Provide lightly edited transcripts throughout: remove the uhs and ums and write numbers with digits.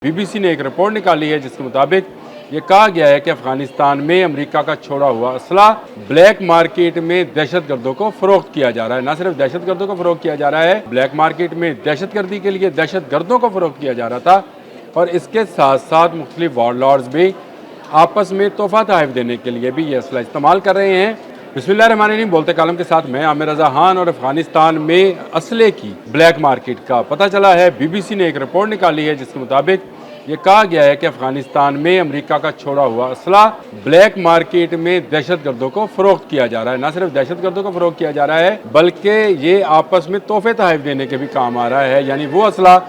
BBC ने एक report निकाली है जिसके मुताबिक ये कहा गया है कि अफगानिस्तान में अमेरिका का छोड़ा हुआ असला ब्लैक मार्केट में दहशत गर्दों को फरोख्त किया जा रहा है। न सिर्फ दहशत गर्दों को फरोख्त किया जा रहा है, ब्लैक मार्केट में दहशत गर्दी के लिए दहशत गर्दों को फरोख्त किया जा रहा था और इसके साथ साथ मुख्तलिफ वॉरलॉर्ड्स भी आपस में तोहफा तहफ़ देने के लिए भी ये असला इस्तेमाल कर रहे हैं। बिस्मिल्लाहिर्रहमानिर्रहीम। बोलते कालम के साथ मैं आमिर रज़ा खान। और अफगानिस्तान में असले की ब्लैक मार्केट का पता चला है। BBC ने एक रिपोर्ट निकाली है जिसके मुताबिक ये कहा गया है कि अफगानिस्तान में अमेरिका का छोड़ा हुआ असला ब्लैक मार्केट में दहशत गर्दों को फरोख्त किया जा रहा है। न सिर्फ दहशत गर्दों को फरोख्त किया जा रहा है बल्कि ये आपस में तोहफे तहफ़ देने के भी काम आ रहा है। यानी वो असला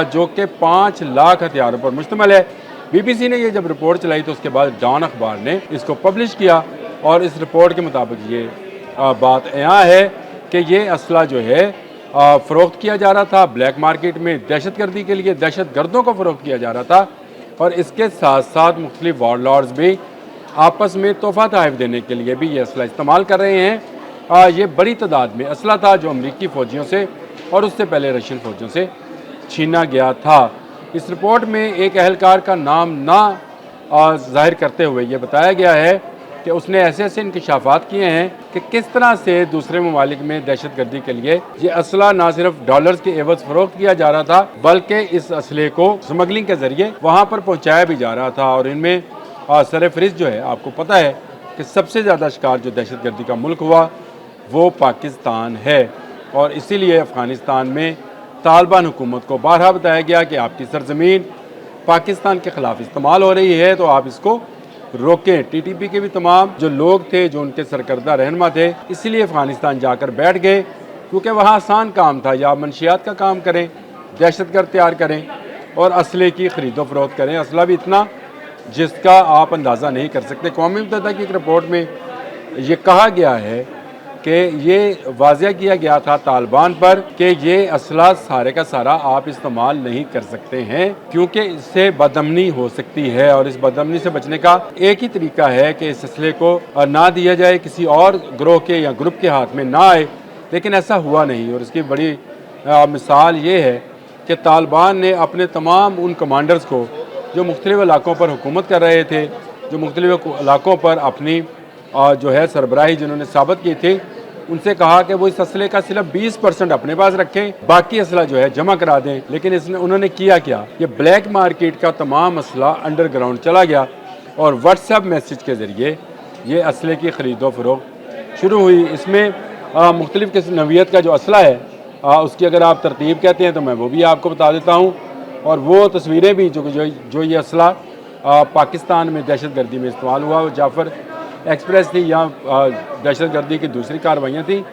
जो कि 5 लाख हथियारों पर मुश्तमिल है। BBC ने ये जब रिपोर्ट चलाई तो उसके बाद डॉन अखबार ने इसको पब्लिश किया और इस रिपोर्ट के मुताबिक ये बात यहाँ है कि ये असला जो है फ़रोख्त किया जा रहा था ब्लैक मार्केट में दहशत गर्दी के लिए, दहशत गर्दों को फ़रोख्त किया जा रहा था और इसके साथ साथ मुख्तलिफ वॉरलॉर्ड्स भी आपस में तोहफा तहफ़ देने के लिए भी ये असला इस्तेमाल कर रहे हैं। ये बड़ी तादाद में असला था जो अमरीकी फ़ौजियों से और उससे पहले रशियन फ़ौजियों से छीना गया था। इस रिपोर्ट में एक अहलकार का नाम ना ज़ाहिर करते हुए ये बताया गया है कि उसने ऐसे ऐसे इंकशाफात किए हैं कि किस तरह से दूसरे ममालिक में दहशत गर्दी के लिए ये असला ना सिर्फ डॉलर्स के एवज फरोख्त किया जा रहा था बल्कि इस असले को स्मगलिंग के ज़रिए वहाँ पर पहुँचाया भी जा रहा था। और इनमें सरफरिस्त जो है, आपको पता है कि सबसे ज़्यादा शिकार जो दहशत गर्दी का मुल्क हुआ वो पाकिस्तान है और इसीलिए अफ़गानिस्तान में तालिबान हुकूमत को बारहा बताया गया कि आपकी सरजमीन पाकिस्तान के ख़िलाफ़ इस्तेमाल हो रही है तो आप इसको रोकें। TTP के भी तमाम जो लोग थे, जो उनके सरकर्दा रहनुमा थे, इसीलिए अफ़गानिस्तान जाकर बैठ गए क्योंकि वहाँ आसान काम था, या मनशियात का काम करें, दहशतगर्द तैयार करें और असले की ख़रीदो फरोख्त करें। असला भी इतना जिसका आप अंदाज़ा नहीं कर सकते। अक़वाम मुत्तहिदा की एक रिपोर्ट में ये कहा गया है कि ये वाज़िया किया गया था तालिबान पर कि ये असला सारे का सारा आप इस्तेमाल नहीं कर सकते हैं क्योंकि इससे बदअमनी हो सकती है और इस बदअमनी से बचने का एक ही तरीका है कि इस असले को ना दिया जाए, किसी और ग्रोह के या ग्रुप के हाथ में ना आए। लेकिन ऐसा हुआ नहीं और इसकी बड़ी मिसाल ये है कि तालिबान ने अपने तमाम उन कमांडर्स को जो मुख्तलिफ इलाकों पर हुकूमत कर रहे थे, जो मुख्तलिफ इलाकों पर अपनी जो है सरबराही जिन्होंने साबित की थी, उनसे कहा कि वो इस असले का सिर्फ 20% अपने पास रखें, बाकी असला जो है जमा करा दें। लेकिन उन्होंने किया क्या, ये ब्लैक मार्केट का तमाम असला अंडरग्राउंड चला गया और व्हाट्सएप मैसेज के ज़रिए ये असले की ख़रीदो फरोख्त शुरू हुई। इसमें मुख्तलिफ़ किस्म नवीयत का जो असला है उसकी अगर आप तरतीब कहते हैं तो मैं वो भी आपको बता देता हूँ और वो तस्वीरें भी जो ये असला पाकिस्तान में दहशत गर्दी में इस्तेमाल हुआ। वो जाफ़र एक्सप्रेस थी या दहशत गर्दी की दूसरी कार्रवाइयाँ थी,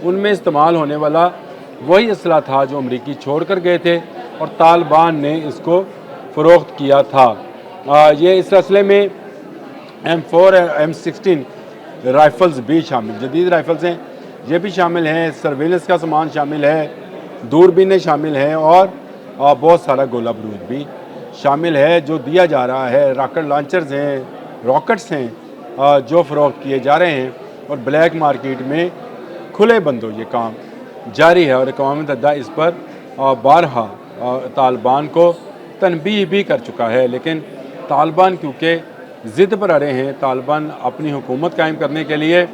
उनमें इस्तेमाल होने वाला वही असला था जो अमरीकी छोड़ कर गए थे और तालिबान ने इसको फ़रोख्त किया था। ये इस असले में M4 M16 राइफ़ल्स भी शामिल, जदीद राइफ़ल्स हैं, ये भी शामिल हैं, सर्वेलेंस का सामान शामिल है, दूरबीनें शामिल हैं और बहुत सारा गोला बारूद भी शामिल है जो दिया जा रहा है। रॉकेट लॉन्चर्स हैं, रॉकेट्स हैं जो फ़रोख्त किए जा रहे हैं और ब्लैक मार्केट में खुले बंदों ये काम जारी है। और अक़वाम मुत्तहिदा इस पर बारहा तालिबान को तनबीह भी कर चुका है। लेकिन तालिबान क्योंकि ज़िद पर अड़े हैं, तालिबान अपनी हुकूमत कायम करने के लिए,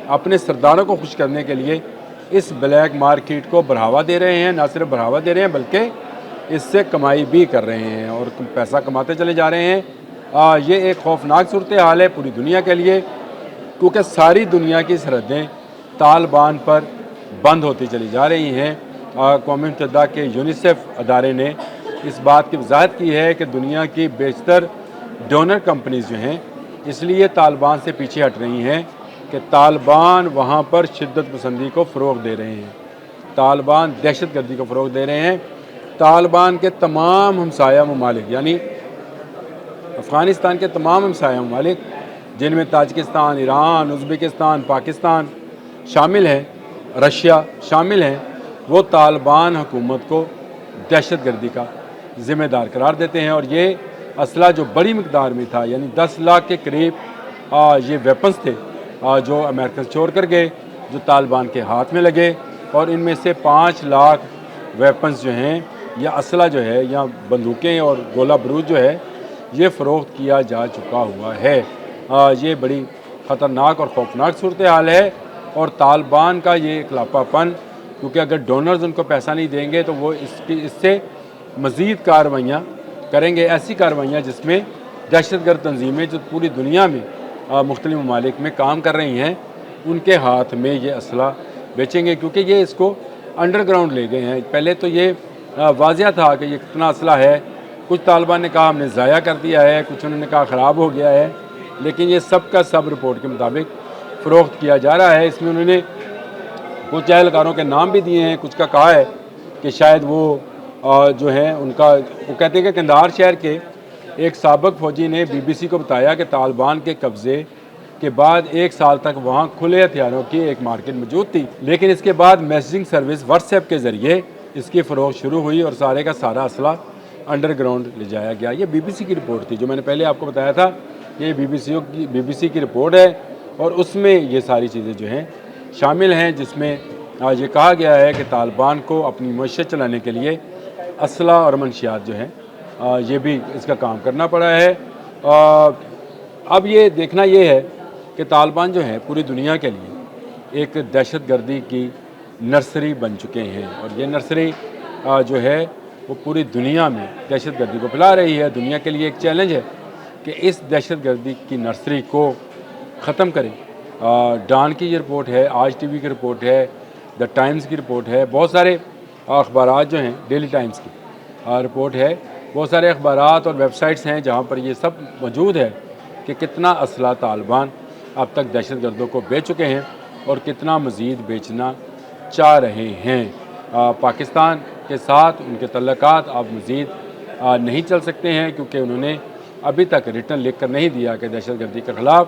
अपने सरदारों को खुश करने के लिए इस ब्लैक मार्केट को बढ़ावा दे रहे हैं। न सिर्फ बढ़ावा दे रहे हैं बल्कि इससे कमाई भी कर रहे हैं और पैसा कमाते चले जा रहे हैं। ये एक खौफनाक सूरत हाल है पूरी दुनिया के लिए क्योंकि सारी दुनिया की सरहदें तालिबान पर बंद होती चली जा रही हैं। अक़वाम मुत्तहिदा के यूनिसेफ अदारे ने इस बात की वजाहत की है कि दुनिया की बेशतर डोनर कंपनीज़ जो हैं इसलिए तालिबान से पीछे हट रही हैं कि तालिबान वहाँ पर शिद्दत पसंदी को फ़रोग़ दे रहे हैं, तालिबान दहशत गर्दी को फ़रोग़ दे रहे हैं। तालिबान के तमाम हमसाया ममालिक यानी अफ़गानिस्तान के तमाम हमसाया ममालिक जिनमें ताजिकिस्तान, ईरान, उज़्बेकिस्तान, पाकिस्तान शामिल हैं, रशिया शामिल हैं, वो तालिबान हुकूमत को दहशत गर्दी का ज़िम्मेदार करार देते हैं। और ये असला जो बड़ी मकदार में था यानी 10 लाख के करीब ये वेपन्स थे जो अमेरिकन छोड़ कर गए, जो तालिबान के हाथ में लगे और इनमें से 5 लाख वेपन्स जो हैं या असला जो है या बंदूकें और गोला बारूद जो है ये फ़रोख्त किया जा चुका हुआ है। ये बड़ी ख़तरनाक और ख़ौफनाक सूरत हाल है और तालिबान का ये इकलापापन, क्योंकि अगर डोनर्स उनको पैसा नहीं देंगे तो वो इससे मज़ीद कार्रवाइयाँ करेंगे, ऐसी कार्रवाइयाँ जिसमें दहशतगर्द तंजीमें जो पूरी दुनिया में मुख्तलिफ ममालिक में काम कर रही हैं उनके हाथ में ये असला बेचेंगे, क्योंकि ये इसको अंडरग्राउंड ले गए हैं। पहले तो ये वाज़िया था कि ये कितना असला है, कुछ तालिबान ने कहा हमने ज़ाया कर दिया है, कुछ उन्होंने कहा ख़राब हो गया है, लेकिन ये सब का सब रिपोर्ट के मुताबिक फ़रोख्त किया जा रहा है। इसमें उन्होंने कुछ एहलकारों के नाम भी दिए हैं, कुछ का कहा है कि शायद वो जो है उनका, वो कहते हैं कि कंधार शहर के एक साबिक फ़ौजी ने BBC को बताया कि तालिबान के कब्ज़े के बाद 1 साल तक वहाँ खुले हथियारों की एक मार्केट मौजूद थी, लेकिन इसके बाद मैसेजिंग सर्विस व्हाट्सएप के ज़रिए इसकी फ़रोख्त शुरू हुई और सारे का सारा असला अंडरग्राउंड ले जाया गया। ये BBC की रिपोर्ट थी, जो मैंने पहले आपको बताया था, ये BBC की रिपोर्ट है और उसमें ये सारी चीज़ें जो हैं शामिल हैं, जिसमें ये कहा गया है कि तालिबान को अपनी मईशत चलाने के लिए असला और मनशियात जो हैं ये भी इसका काम करना पड़ा है। अब ये देखना ये है कि तालिबान जो है पूरी दुनिया के लिए एक दहशतगर्दी की नर्सरी बन चुके हैं और ये नर्सरी जो है वो पूरी दुनिया में दहशतगर्दी को फैला रही है। दुनिया के लिए एक चैलेंज है कि इस दहशतगर्दी की नर्सरी को ख़त्म करें। डॉन की ये रिपोर्ट है, आज TV की रिपोर्ट है, द टाइम्स की रिपोर्ट है, बहुत सारे अखबारात जो हैं, डेली टाइम्स की रिपोर्ट है, बहुत सारे अखबारात और वेबसाइट्स हैं जहाँ पर ये सब मौजूद है कि कितना असला तालिबान अब तक दहशतगर्दों को बेच चुके हैं और कितना मज़ीद बेचना चाह रहे हैं। पाकिस्तान के साथ उनके तल्लुकात अब मज़ीद नहीं चल सकते हैं, क्योंकि उन्होंने अभी तक रिटर्न लिख कर नहीं दिया कि दहशतगर्दी के ख़िलाफ़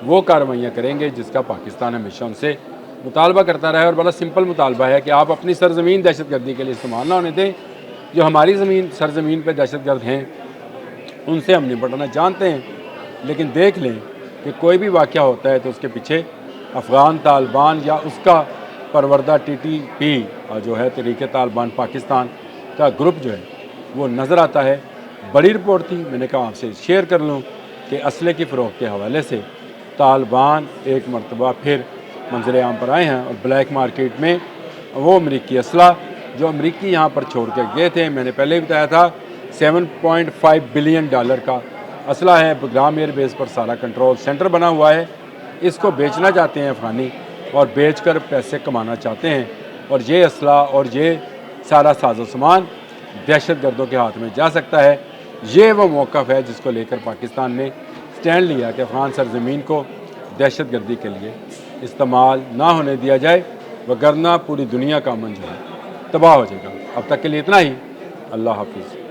वो कार्रवाइयाँ करेंगे जिसका पाकिस्तान हमेशा उनसे मुतालबा करता रहा है। और बड़ा सिंपल मुतालबा है कि आप अपनी सरज़मीन दहशतगर्दी के लिए इस्तेमाल ना होने दें। जो हमारी सरज़मीन पर दहशतगर्द हैं उनसे हम निपटना जानते हैं, लेकिन देख लें कि कोई भी वाक़या होता है तो उसके पीछे अफ़गान तालिबान या उसका परवरदा TTP जो है तहरीक तालिबान पाकिस्तान का ग्रुप जो है वो नज़र आता है। बड़ी रिपोर्ट थी, मैंने कहा आपसे शेयर कर लूँ कि असले की फ़रोख्त के हवाले से तालिबान एक मरतबा फिर मंजर आम पर आए हैं और ब्लैक मार्केट में वो अमरीकी असला जो अमरीकी यहाँ पर छोड़ कर गए थे, मैंने पहले भी बताया था, $7.5 बिलियन का असला है। बगराम एयरबेस पर सारा कंट्रोल सेंटर बना हुआ है, इसको बेचना चाहते हैं अफ़गानी और बेचकर पैसे कमाना चाहते हैं। और ये असला और ये सारा साजो सामान दहशतगर्दों के हाथ में जा सकता है। ये वो मौक़िफ़ है जिसको लेकर पाकिस्तान ने स्टैंड लिया कि अफ़गान सरज़मीन को दहशतगर्दी के लिए इस्तेमाल ना होने दिया जाए, वगरना पूरी दुनिया का अमन जो है तबाह हो जाएगा। अब तक के लिए इतना ही। अल्लाह हाफ़िज़।